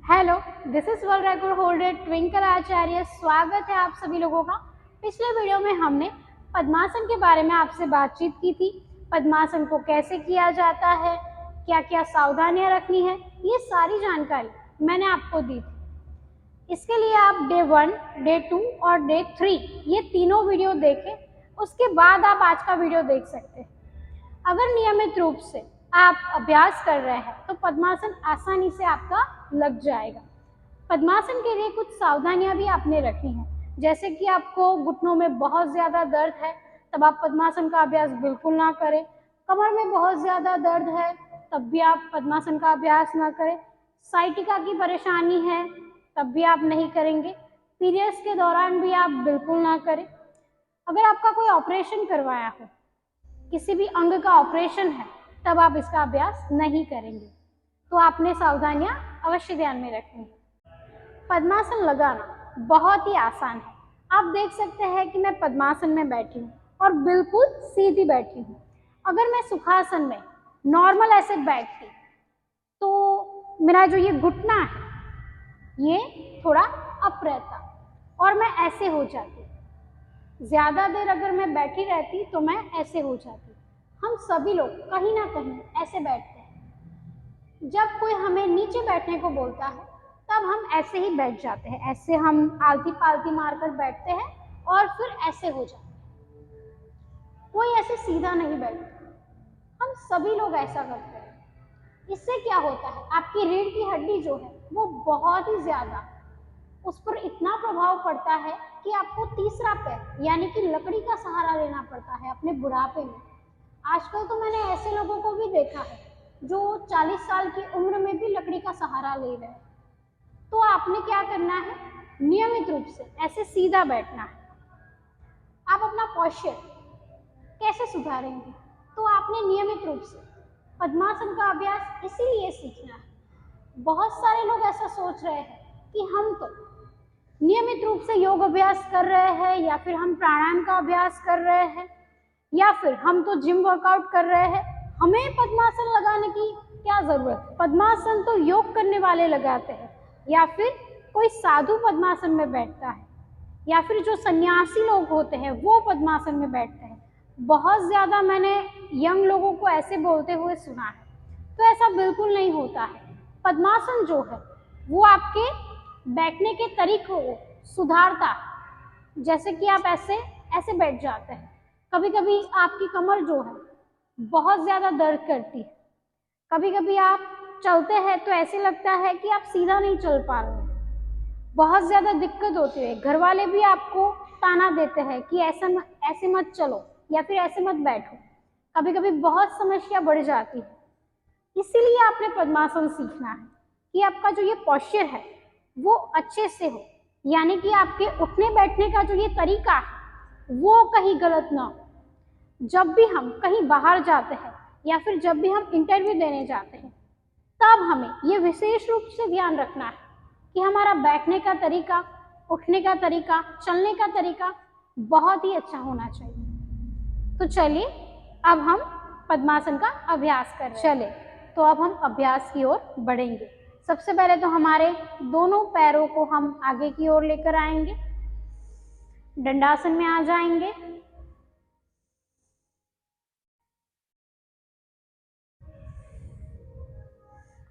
Hello, this is world record holder Twinkle Acharya. स्वागत है आप सभी लोगों का। पिछले वीडियो में हमने पद्मासन के बारे में आपसे बातचीत की थी। पद्मासन को कैसे किया जाता है, क्या क्या सावधानियां रखनी है, ये सारी जानकारी मैंने आपको दी थी। इसके लिए आप डे 1, डे 2 और डे 3 ये तीनों वीडियो देखें, उसके बाद आप आज का वीडियो देख सकते हैं। अगर नियमित रूप से आप अभ्यास कर रहे हैं तो पद्मासन आसानी से आपका लग जाएगा। पद्मासन के लिए कुछ सावधानियां भी आपने रखनी है, जैसे कि आपको घुटनों में बहुत ज़्यादा दर्द है तब आप पद्मासन का अभ्यास बिल्कुल ना करें। कमर में बहुत ज़्यादा दर्द है तब भी आप पद्मासन का अभ्यास ना करें। साइटिका की परेशानी है तब भी आप नहीं करेंगे। पीरियड्स के दौरान भी आप बिल्कुल ना करें। अगर आपका कोई ऑपरेशन करवाया हो, किसी भी अंग का ऑपरेशन है, तब आप इसका अभ्यास नहीं करेंगे। तो आपने सावधानियां अवश्य ध्यान में रखनी है। पद्मासन लगाना बहुत ही आसान है। आप देख सकते हैं कि मैं पद्मासन में बैठी हूँ और बिल्कुल सीधी बैठी हूँ। अगर मैं सुखासन में नॉर्मल ऐसे बैठती तो मेरा जो ये घुटना है ये थोड़ा अप रहता और मैं ऐसे हो जाती। ज्यादा देर अगर मैं बैठी रहती तो मैं ऐसे हो जाती। हम सभी लोग कहीं ना कहीं ऐसे बैठते हैं। जब कोई हमें नीचे बैठने को बोलता है तब हम ऐसे ही बैठ जाते हैं। ऐसे हम आलती पालती मारकर बैठते हैं और फिर ऐसे हो जाते हैं। कोई ऐसे सीधा नहीं बैठता। हम सभी लोग ऐसा करते हैं। इससे क्या होता है, आपकी रीढ़ की हड्डी जो है वो बहुत ही ज्यादा, उस पर इतना प्रभाव पड़ता है कि आपको तीसरा पैर यानी कि लकड़ी का सहारा लेना पड़ता है अपने बुढ़ापे में। आजकल तो मैंने ऐसे लोगों को भी देखा है जो 40 साल की उम्र में भी लकड़ी का सहारा ले रहे हैं। तो आपने क्या करना है, नियमित रूप से ऐसे सीधा बैठना है। आप अपना पोस्चर कैसे सुधारेंगे, तो आपने नियमित रूप से पद्मासन का अभ्यास इसीलिए सीखना है। बहुत सारे लोग ऐसा सोच रहे हैं कि हम तो नियमित रूप से योग अभ्यास कर रहे हैं या फिर हम प्राणायाम का अभ्यास कर रहे हैं या फिर हम तो जिम वर्कआउट कर रहे हैं, हमें पद्मासन लगाने की क्या जरूरत है। पद्मासन तो योग करने वाले लगाते हैं या फिर कोई साधु पद्मासन में बैठता है या फिर जो सन्यासी लोग होते हैं वो पद्मासन में बैठते हैं। बहुत ज्यादा मैंने यंग लोगों को ऐसे बोलते हुए सुना है। तो ऐसा बिल्कुल नहीं होता है। पद्मासन जो है वो आपके बैठने के तरीकों को सुधारता है। जैसे कि आप ऐसे ऐसे बैठ जाते हैं, कभी कभी आपकी कमर जो है बहुत ज्यादा दर्द करती है। कभी कभी आप चलते हैं तो ऐसे लगता है कि आप सीधा नहीं चल पा रहे हैं। बहुत ज्यादा दिक्कत होती है। घर वाले भी आपको ताना देते हैं कि ऐसे मत चलो या फिर ऐसे मत बैठो। कभी कभी बहुत समस्या बढ़ जाती है। इसीलिए आपने पद्मासन सीखना है कि आपका जो ये पोस्चर है वो अच्छे से हो, यानी कि आपके उठने बैठने का जो ये तरीका है वो कहीं गलत ना हो। जब भी हम कहीं बाहर जाते हैं या फिर जब भी हम इंटरव्यू देने जाते हैं तब हमें ये विशेष रूप से ध्यान रखना है कि हमारा बैठने का तरीका, उठने का तरीका, चलने का तरीका बहुत ही अच्छा होना चाहिए। तो चलिए अब हम पद्मासन का अभ्यास कर रहे हैं। चले तो अब हम अभ्यास की ओर बढ़ेंगे। सबसे पहले तो हमारे दोनों पैरों को हम आगे की ओर लेकर आएंगे, दंडासन में आ जाएंगे।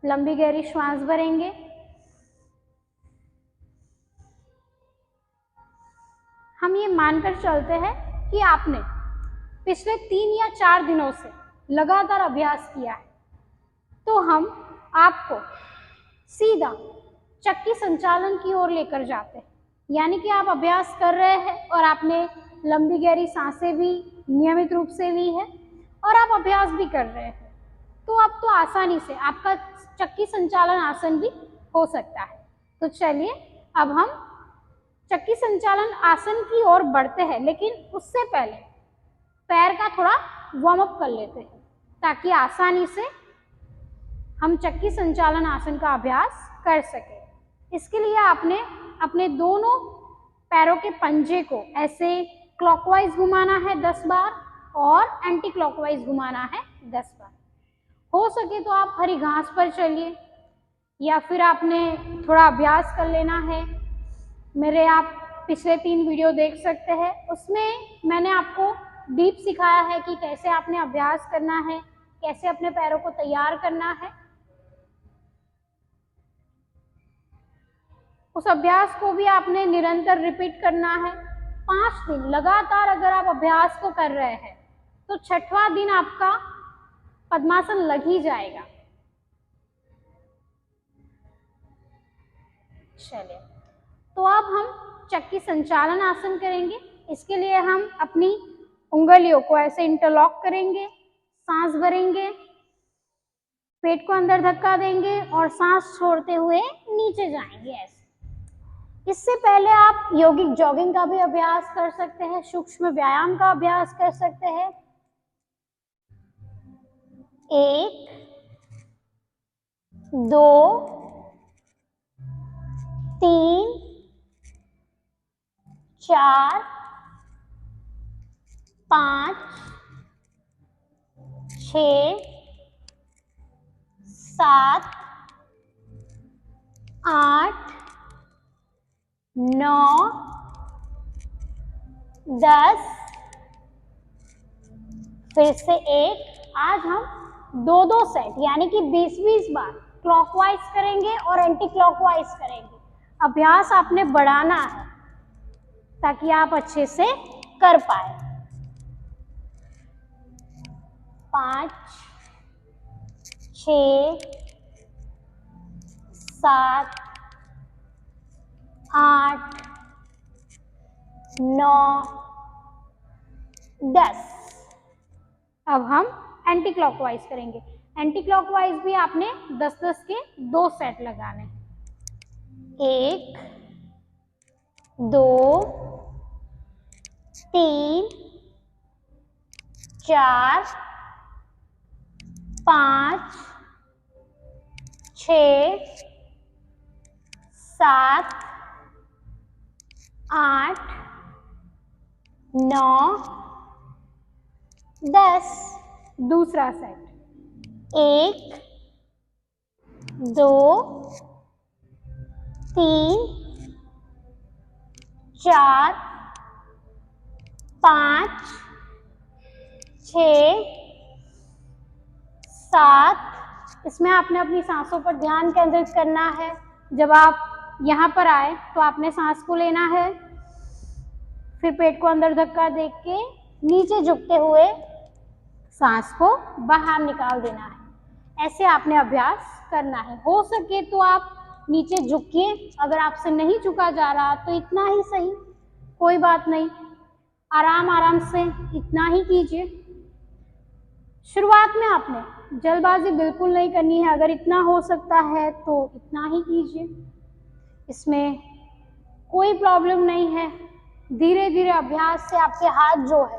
लंबी गहरी श्वास भरेंगे। हम ये मानकर चलते हैं कि आपने पिछले 3 या 4 दिनों से लगातार अभ्यास किया है, तो हम आपको सीधा चक्की संचालन की ओर लेकर जाते हैं। यानी कि आप अभ्यास कर रहे हैं और आपने लंबी गहरी सांसें भी नियमित रूप से ली है और आप अभ्यास भी कर रहे हैं, तो अब तो आसानी से आपका चक्की संचालन आसन भी हो सकता है। तो चलिए अब हम चक्की संचालन आसन की ओर बढ़ते हैं, लेकिन उससे पहले पैर का थोड़ा वार्म अप कर लेते हैं ताकि आसानी से हम चक्की संचालन आसन का अभ्यास कर सके। इसके लिए आपने अपने दोनों पैरों के पंजे को ऐसे क्लॉकवाइज घुमाना है 10 बार और एंटी क्लॉकवाइज घुमाना है 10 बार। हो सके तो आप हरी घास पर चलिए या फिर आपने थोड़ा अभ्यास कर लेना है। मेरे आप पिछले 3 वीडियो देख सकते हैं, उसमें मैंने आपको डीप सिखाया है कि कैसे आपने अभ्यास करना है, कैसे अपने पैरों को तैयार करना है। उस अभ्यास को भी आपने निरंतर रिपीट करना है। 5 दिन लगातार अगर आप अभ्यास को कर रहे हैं तो 6वां दिन आपका पद्मासन लग ही जाएगा। चलिए, तो अब हम चक्की संचालन आसन करेंगे। इसके लिए हम अपनी उंगलियों को ऐसे इंटरलॉक करेंगे, सांस भरेंगे, पेट को अंदर धक्का देंगे और सांस छोड़ते हुए नीचे जाएंगे ऐसे। इससे पहले आप यौगिक जॉगिंग का भी अभ्यास कर सकते हैं, सूक्ष्म व्यायाम का अभ्यास कर सकते हैं। 1 2 3 4 5 6 7 8 9 10। फिर से 1। आज हम 2-2 सेट यानी कि 20-20 बार क्लॉकवाइज करेंगे और एंटी क्लॉकवाइज करेंगे। अभ्यास आपने बढ़ाना है ताकि आप अच्छे से कर पाए। 5 6 7 8 9 10। अब हम एंटी क्लॉकवाइज करेंगे। एंटी क्लॉकवाइज भी आपने 10-10 के 2 सेट लगाने हैं। 1 2 3 4 5 6 7 8 9 10। दूसरा सेट 1 2 3 4 5 6 7। इसमें आपने अपनी सांसों पर ध्यान केंद्रित करना है। जब आप यहाँ पर आए तो आपने सांस को लेना है, फिर पेट को अंदर धक्का दे के नीचे झुकते हुए सांस को बाहर निकाल देना है। ऐसे आपने अभ्यास करना है। हो सके तो आप नीचे झुकिए, अगर आपसे नहीं झुका जा रहा तो इतना ही सही, कोई बात नहीं, आराम आराम से इतना ही कीजिए। शुरुआत में आपने जल्दबाजी बिल्कुल नहीं करनी है। अगर इतना हो सकता है तो इतना ही कीजिए, इसमें कोई प्रॉब्लम नहीं है। धीरे धीरे अभ्यास से आपके हाथ जो है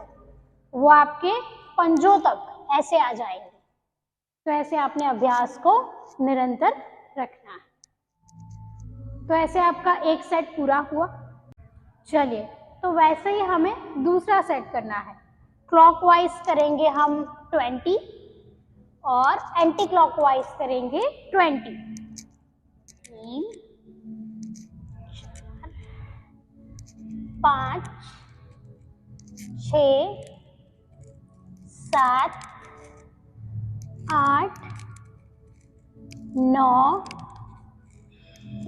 वो आपके पंजों तक ऐसे आ जाएंगे। तो ऐसे आपने अभ्यास को निरंतर रखना है। तो ऐसे आपका एक सेट पूरा हुआ। चलिए, तो वैसे ही हमें दूसरा सेट करना है। क्लॉकवाइज करेंगे हम 20 और एंटी क्लॉकवाइज करेंगे 20। 3 4 5 6 7 8 9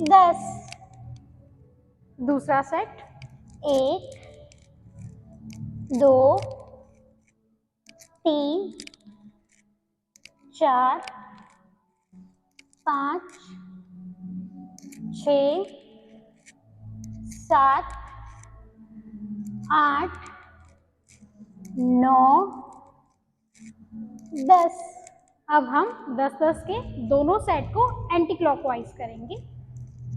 10। दूसरा सेट 1 2 3 4 5 6 7 8 9 10। अब हम 10-10 के दोनों सेट को एंटी क्लॉकवाइज करेंगे।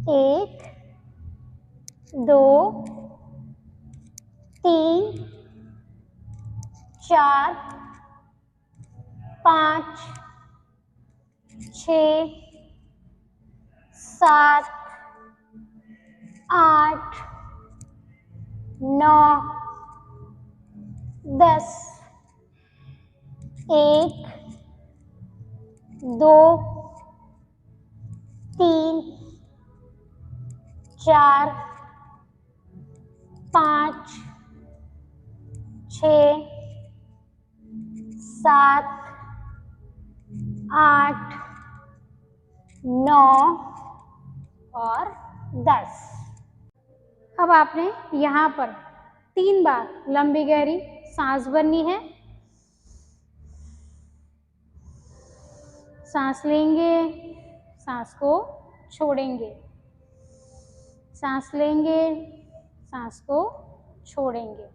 1 2 3 4 5 6 7 8 9 10। 1 2 3 4 5 6 7 8 9 और 10। अब आपने यहाँ पर 3 बार लंबी गहरी सांस भरनी है। सांस लेंगे, सांस को छोड़ेंगे, सांस लेंगे, सांस को छोड़ेंगे।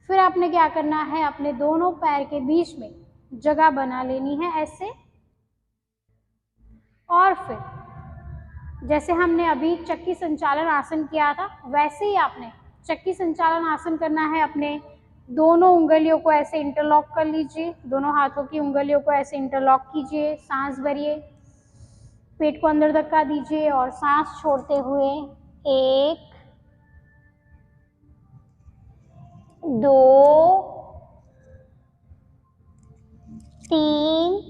फिर आपने क्या करना है, अपने दोनों पैर के बीच में जगह बना लेनी है ऐसे, और फिर जैसे हमने अभी चक्की संचालन आसन किया था वैसे ही आपने चक्की संचालन आसन करना है। अपने दोनों उंगलियों को ऐसे इंटरलॉक कर लीजिए, दोनों हाथों की उंगलियों को ऐसे इंटरलॉक कीजिए, सांस भरिए, पेट को अंदर धक्का दीजिए और सांस छोड़ते हुए 1 2 3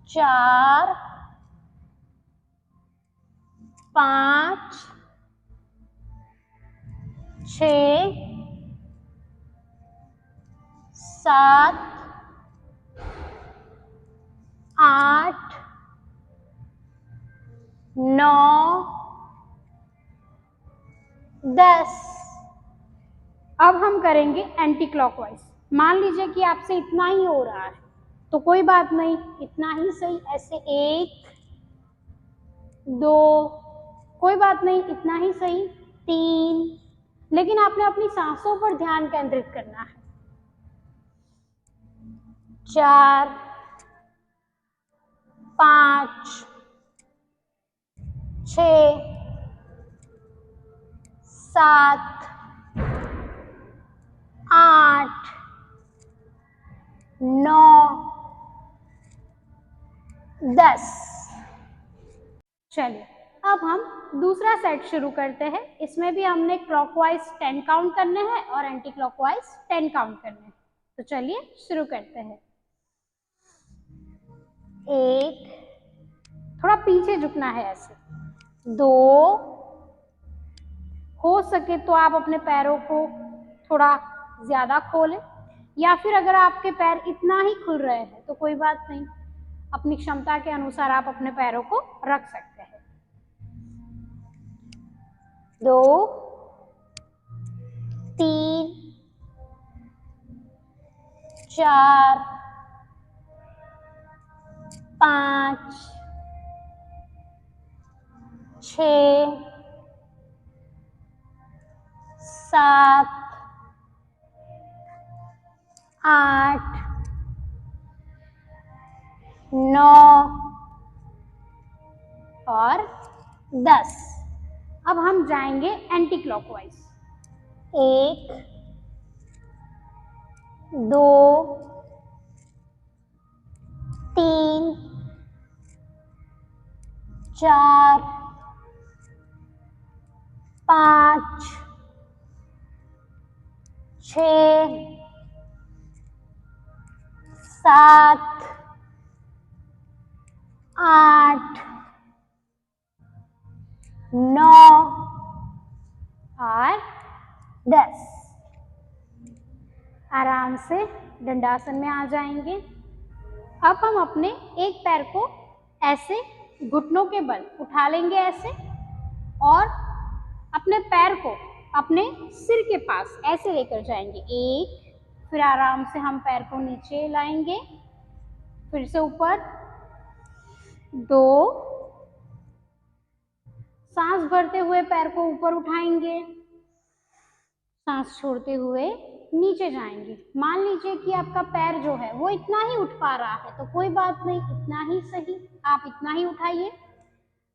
4 5 6 7 8 9 10। अब हम करेंगे एंटी क्लॉकवाइज। मान लीजिए कि आपसे इतना ही हो रहा है तो कोई बात नहीं, इतना ही सही, ऐसे 1 2, कोई बात नहीं, इतना ही सही, 3, लेकिन आपने अपनी सांसों पर ध्यान केंद्रित करना है, 4 5 6 7 8 9 10। चलिए अब हम दूसरा सेट शुरू करते हैं। इसमें भी हमने क्लॉकवाइज 10 काउंट करने हैं और एंटी क्लॉकवाइज 10 काउंट करने हैं। तो चलिए शुरू करते हैं। 1, थोड़ा पीछे झुकना है ऐसे, 2, हो सके तो आप अपने पैरों को थोड़ा ज्यादा खोलें, या फिर अगर आपके पैर इतना ही खुल रहे हैं तो कोई बात नहीं, अपनी क्षमता के अनुसार आप अपने पैरों को रख सकते हैं। 2 3 4 5 6 7 8 9 और 10। अब हम जाएंगे एंटी क्लॉकवाइज। 1 2 3 4 5 6 7 8 9 और 10। आराम से दंडासन में आ जाएंगे। अब हम अपने एक पैर को ऐसे घुटनों के बल उठा लेंगे ऐसे, और अपने पैर को अपने सिर के पास ऐसे लेकर जाएंगे। 1, फिर आराम से हम पैर को नीचे लाएंगे, फिर से ऊपर, 2, सांस भरते हुए पैर को ऊपर उठाएंगे, सांस छोड़ते हुए नीचे जाएंगे। मान लीजिए कि आपका पैर जो है वो इतना ही उठ पा रहा है तो कोई बात नहीं, इतना ही सही, आप इतना ही उठाइए।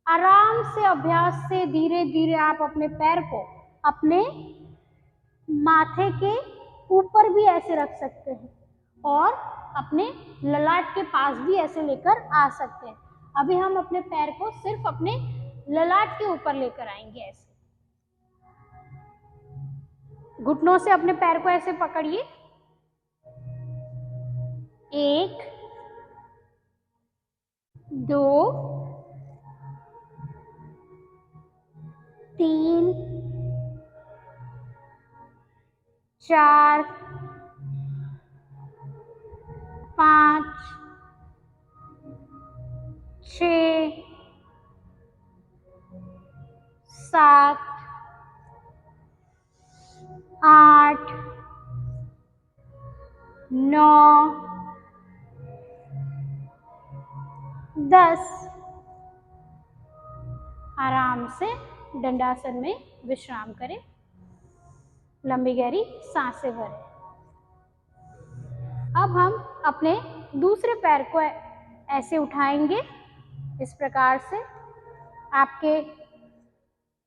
आराम से अभ्यास से धीरे धीरे आप अपने पैर को अपने माथे के ऊपर भी ऐसे रख सकते हैं और अपने ललाट के पास भी ऐसे लेकर आ सकते हैं। अभी हम अपने पैर को सिर्फ अपने ललाट के ऊपर लेकर आएंगे ऐसे। घुटनों से अपने पैर को ऐसे पकड़िए, 1 2 3 4 5 6 7 8 9 10। आराम से दंडासन में विश्राम करें। लंबी गहरी सांसें भरें। अब हम अपने दूसरे पैर को ऐसे उठाएंगे, इस प्रकार से। आपके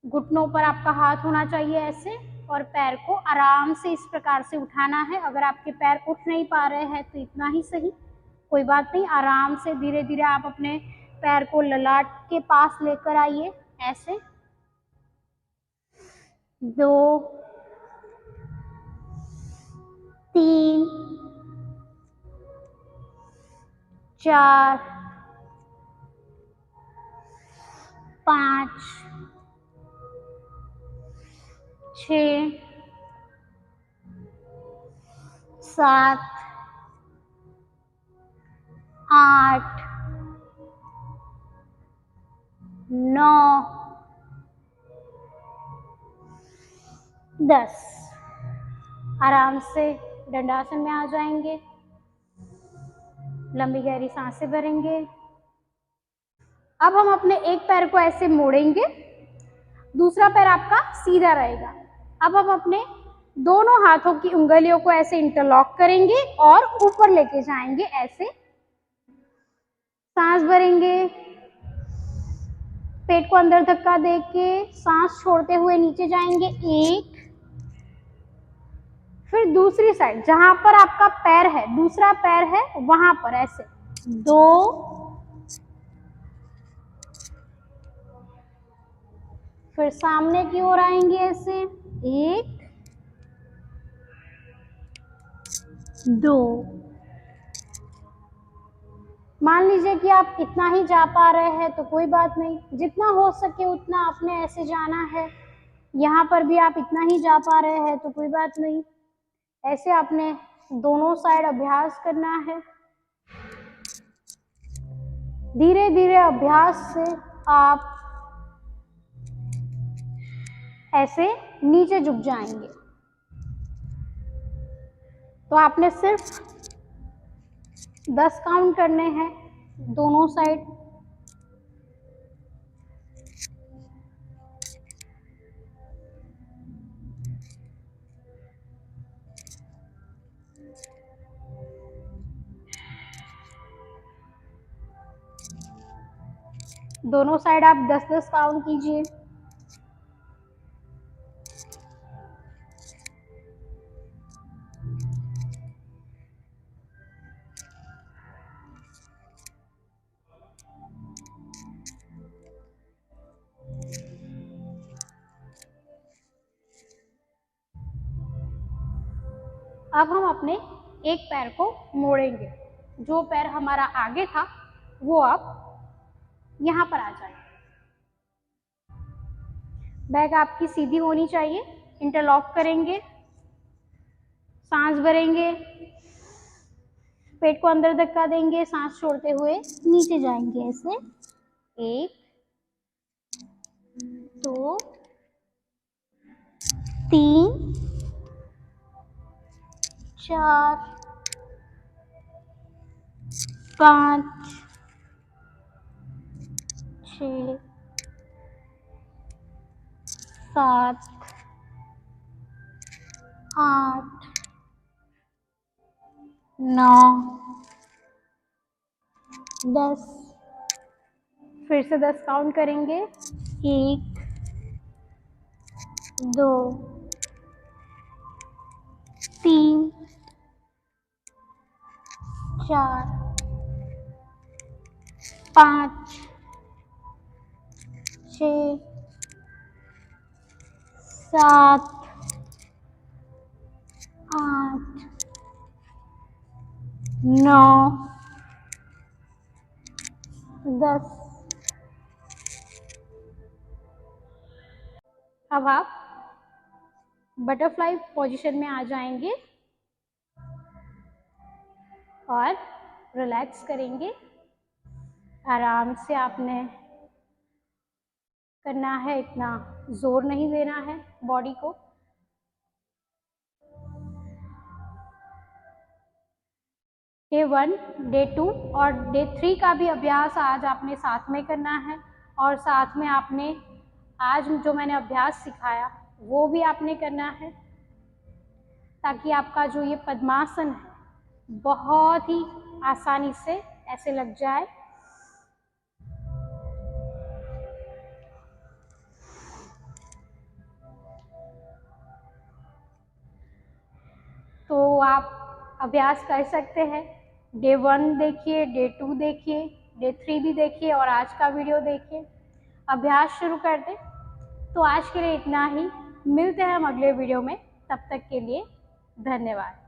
घुटनों पर आपका हाथ होना चाहिए ऐसे, और पैर को आराम से इस प्रकार से उठाना है। अगर आपके पैर उठ नहीं पा रहे हैं तो इतना ही सही, कोई बात नहीं। आराम से धीरे धीरे आप अपने पैर को ललाट के पास लेकर आइए ऐसे। 2 3 4 5 6 7 8 9 10। आराम से दंडासन में आ जाएंगे। लंबी गहरी सांसें भरेंगे। अब हम अपने एक पैर को ऐसे मोड़ेंगे, दूसरा पैर आपका सीधा रहेगा। अब हम अपने दोनों हाथों की उंगलियों को ऐसे इंटरलॉक करेंगे और ऊपर लेके जाएंगे ऐसे। सांस भरेंगे, पेट को अंदर धक्का देके सांस छोड़ते हुए नीचे जाएंगे। 1, फिर दूसरी साइड जहां पर आपका पैर है, दूसरा पैर है, वहां पर ऐसे 2, फिर सामने की ओर आएंगे ऐसे 1 2। मान लीजिए कि आप इतना ही जा पा रहे हैं तो कोई बात नहीं, जितना हो सके उतना आपने ऐसे जाना है। यहाँ पर भी आप इतना ही जा पा रहे हैं तो कोई बात नहीं, ऐसे आपने दोनों साइड अभ्यास करना है। धीरे धीरे अभ्यास से आप ऐसे नीचे झुक जाएंगे। तो आपने सिर्फ 10 काउंट करने हैं दोनों साइड। दोनों साइड आप 10-10 काउंट कीजिए। अब हम अपने एक पैर को मोड़ेंगे। जो पैर हमारा आगे था वो अब यहाँ पर आ जाए। बैक आपकी सीधी होनी चाहिए। इंटरलॉक करेंगे, सांस भरेंगे, पेट को अंदर धक्का देंगे, सांस छोड़ते हुए नीचे जाएंगे ऐसे। 1 2 3 4 5 6 7 8 9 10। फिर से 10 काउंट करेंगे। 1 2 3 4 5 6 7 8 9 10। अब आप बटरफ्लाई पोजीशन में आ जाएंगे और रिलैक्स करेंगे। आराम से आपने करना है, इतना जोर नहीं देना है बॉडी को। डे 1, डे 2 और डे 3 का भी अभ्यास आज आपने साथ में करना है, और साथ में आपने आज जो मैंने अभ्यास सिखाया वो भी आपने करना है, ताकि आपका जो ये पद्मासन है बहुत ही आसानी से ऐसे लग जाए। तो आप अभ्यास कर सकते हैं। डे 1 देखिए, डे 2 देखिए, डे 3 भी देखिए और आज का वीडियो देखिए। अभ्यास शुरू कर दें। तो आज के लिए इतना ही, मिलते हैं हम अगले वीडियो में। तब तक के लिए धन्यवाद।